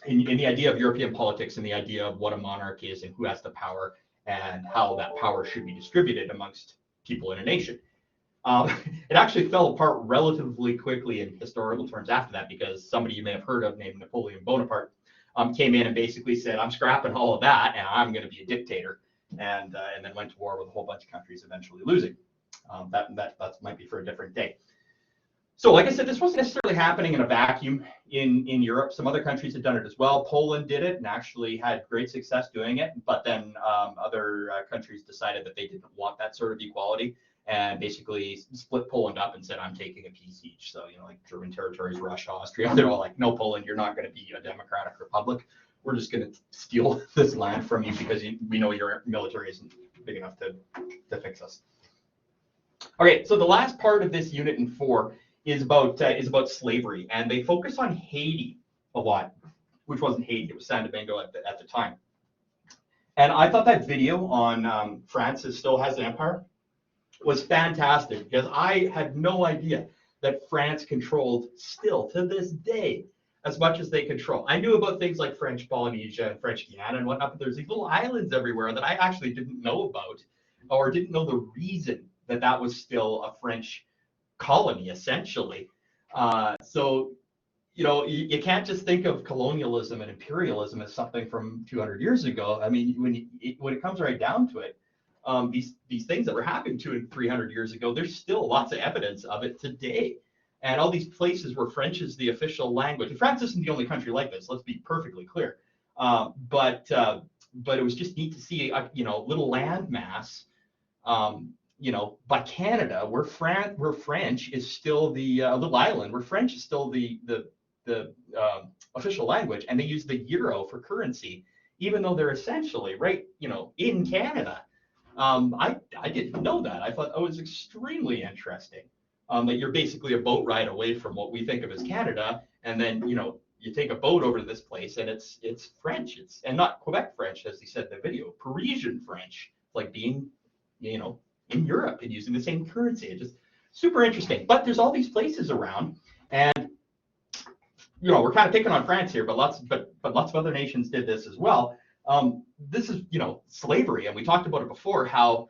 the idea of European politics and the idea of what a monarch is and who has the power and how that power should be distributed amongst people in a nation. It actually fell apart relatively quickly in historical terms after that, because somebody you may have heard of named Napoleon Bonaparte came in and basically said, I'm scrapping all of that and I'm going to be a dictator, and then went to war with a whole bunch of countries, eventually losing. That might be for a different day. So like I said, this wasn't necessarily happening in a vacuum in Europe. Some other countries had done it as well. Poland did it and actually had great success doing it. But then other countries decided that they didn't want that sort of equality and basically split Poland up and said, I'm taking a piece each. So, like German territories, Russia, Austria, they're all like, no, Poland, you're not going to be a democratic republic. We're just going to steal this land from you because we know your military isn't big enough to fix us. Okay, so the last part of this unit in 4 is about slavery, and they focus on Haiti a lot, which wasn't Haiti, it was San Domingo at the time. And I thought that video on France still has an empire was fantastic, because I had no idea that France controlled, still to this day, as much as they control. I knew about things like French Polynesia and French Guiana and whatnot, but there's these little islands everywhere that I actually didn't know about, or didn't know the reason that was still a French colony, essentially. So, you can't just think of colonialism and imperialism as something from 200 years ago. I mean, when it comes right down to it, these things that were happening 200 and 300 years ago, there's still lots of evidence of it today. And all these places where French is the official language. And France isn't the only country like this, let's be perfectly clear. But it was just neat to see, little landmass but Canada, where French is still the little island, where French is still the official language, and they use the euro for currency, even though they're essentially right, in Canada. I didn't know that. I thought that was extremely interesting. That you're basically a boat ride away from what we think of as Canada, and then you take a boat over to this place, and it's French. And not Quebec French, as he said in the video, Parisian French, like being in Europe and using the same currency. It's just super interesting. But there's all these places around, and we're kind of picking on France here, but lots of other nations did this as well. This is slavery, and we talked about it before, how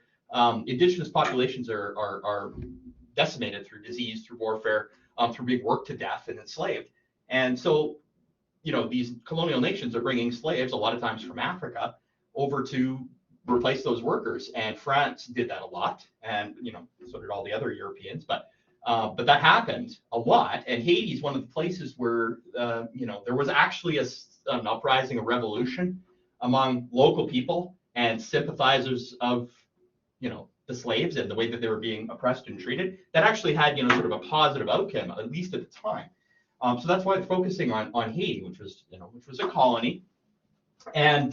indigenous populations are decimated through disease, through warfare, through being worked to death and enslaved. And so these colonial nations are bringing slaves, a lot of times from Africa, over to replace those workers. And France did that a lot, and so did all the other Europeans. But that happened a lot. And Haiti is one of the places where there was actually an uprising, a revolution among local people and sympathizers of the slaves and the way that they were being oppressed and treated, that actually had sort of a positive outcome, at least at the time. So that's why they're focusing on Haiti, which was a colony. And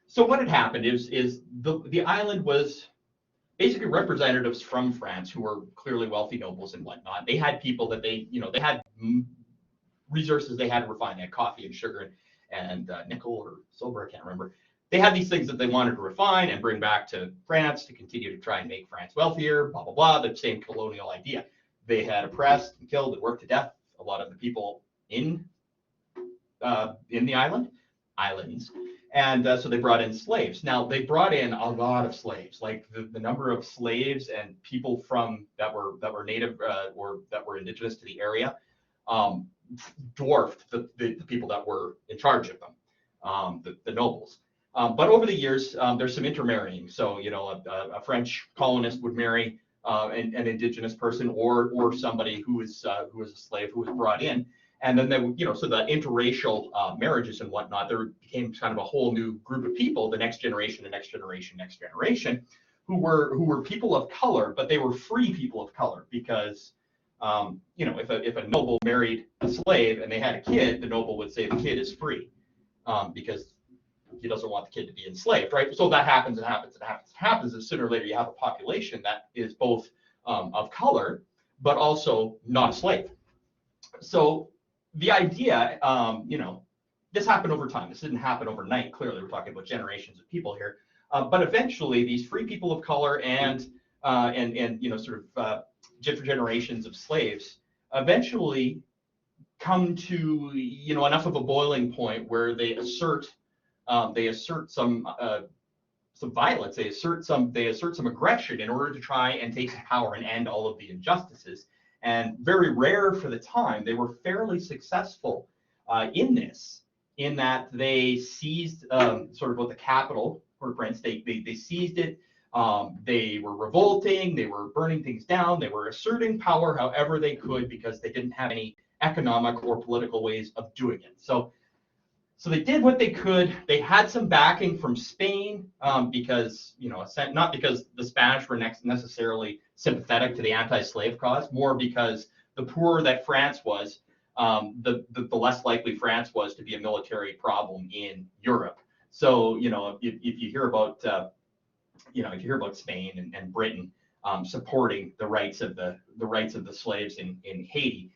so what had happened is the island was basically representatives from France who were clearly wealthy nobles and whatnot. They had people that they had resources they had to refine. They had coffee and sugar and nickel or silver, I can't remember. They had these things that they wanted to refine and bring back to France to continue to try and make France wealthier, blah, blah, blah, the same colonial idea. They had oppressed and killed and worked to death a lot of the people in the islands. And so they brought in slaves. Now, they brought in a lot of slaves, like the number of slaves and people that were native or that were indigenous to the area dwarfed the people that were in charge of them, the nobles. But over the years, there's some intermarrying. So, a French colonist would marry an indigenous person or somebody who was a slave who was brought in. And then so the interracial marriages and whatnot, there became kind of a whole new group of people, the next generation, who were people of color, but they were free people of color because, if a noble married a slave and they had a kid, the noble would say the kid is free because he doesn't want the kid to be enslaved, right? So that happens and happens, and sooner or later you have a population that is both of color, but also not a slave. So the idea, this happened over time. This didn't happen overnight. Clearly, we're talking about generations of people here. But eventually, these free people of color and different generations of slaves eventually come to enough of a boiling point where they assert some violence, they assert some aggression in order to try and take power and end all of the injustices. And very rare for the time, they were fairly successful in this, in that they seized sort of what the capital, Port-au-Prince, they seized it. They were revolting, they were burning things down, they were asserting power however they could because they didn't have any economic or political ways of doing it. So they did what they could. They had some backing from Spain because, not because the Spanish were necessarily sympathetic to the anti-slave cause, more because the poorer that France was, the less likely France was to be a military problem in Europe. So, if you hear about, Spain and Britain supporting the rights of the slaves in Haiti,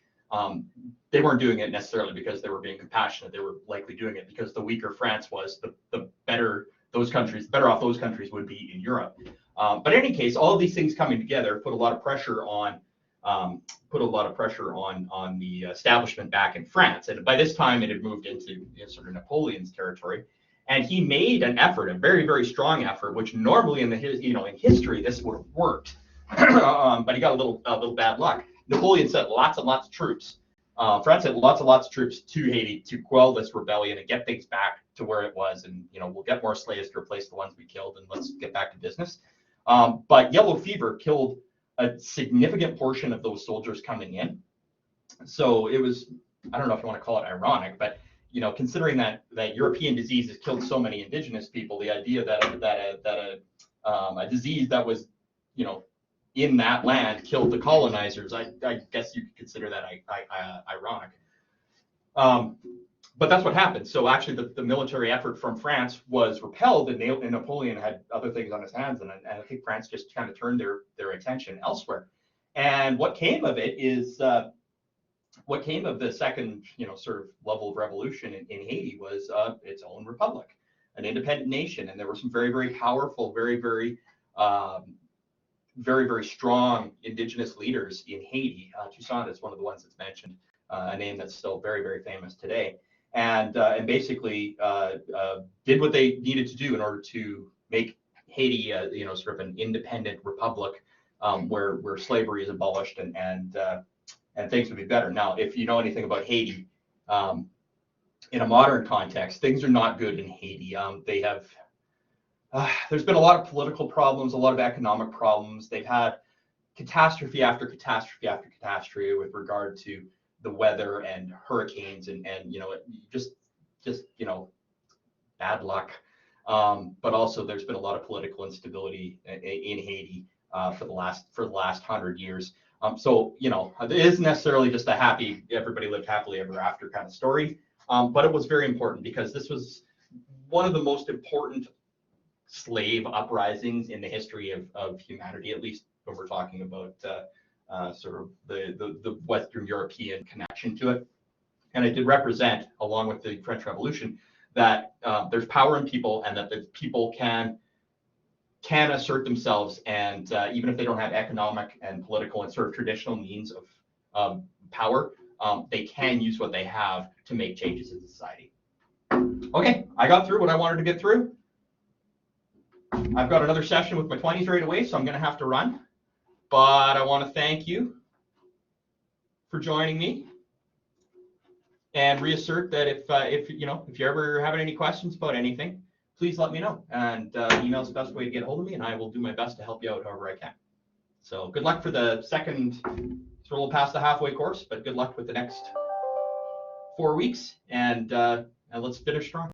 they weren't doing it necessarily because they were being compassionate. They were likely doing it because the weaker France was, the better off those countries would be in Europe. But in any case, all of these things coming together put a lot of pressure on the establishment back in France. And by this time, it had moved into sort of Napoleon's territory. And he made an effort, a very, very strong effort, which normally in history this would have worked, but he got a little bad luck. Napoleon sent lots and lots of troops. France sent lots and lots of troops to Haiti to quell this rebellion and get things back to where it was. And we'll get more slaves to replace the ones we killed, and let's get back to business. But yellow fever killed a significant portion of those soldiers coming in. So it was, I don't know if you want to call it ironic, but considering that European disease has killed so many indigenous people, the idea that a disease that was in that land killed the colonizers. I guess you could consider that ironic. But that's what happened. So actually the military effort from France was repelled, and Napoleon had other things on his hands, and I think France just kind of turned their attention elsewhere. And what came of it is what came of the second sort of level of revolution in Haiti was its own republic, an independent nation. And there were some very, very powerful, very, very very, very strong indigenous leaders in Haiti. Toussaint is one of the ones that's mentioned, a name that's still very, very famous today. And basically did what they needed to do in order to make Haiti, sort of an independent republic where slavery is abolished and things would be better. Now, if you know anything about Haiti, in a modern context, things are not good in Haiti. They have there's been a lot of political problems, a lot of economic problems. They've had catastrophe after catastrophe after catastrophe with regard to the weather and hurricanes and just bad luck. But also there's been a lot of political instability in Haiti for the last 100 years. So it isn't necessarily just a happy everybody lived happily ever after kind of story, but it was very important because this was one of the most important slave uprisings in the history of humanity, at least when we're talking about sort of the Western European connection to it. And it did represent, along with the French Revolution, that there's power in people, and that the people can assert themselves, and even if they don't have economic and political and sort of traditional means of power, they can use what they have to make changes in society. Okay, I got through what I wanted to get through. I've got another session with my 20s right away, so I'm going to have to run. But I want to thank you for joining me, and reassert that if you're ever having any questions about anything, please let me know. And email is the best way to get a hold of me, and I will do my best to help you out however I can. So good luck for the second. It's a little past the halfway course, but good luck with the next 4 weeks, and let's finish strong.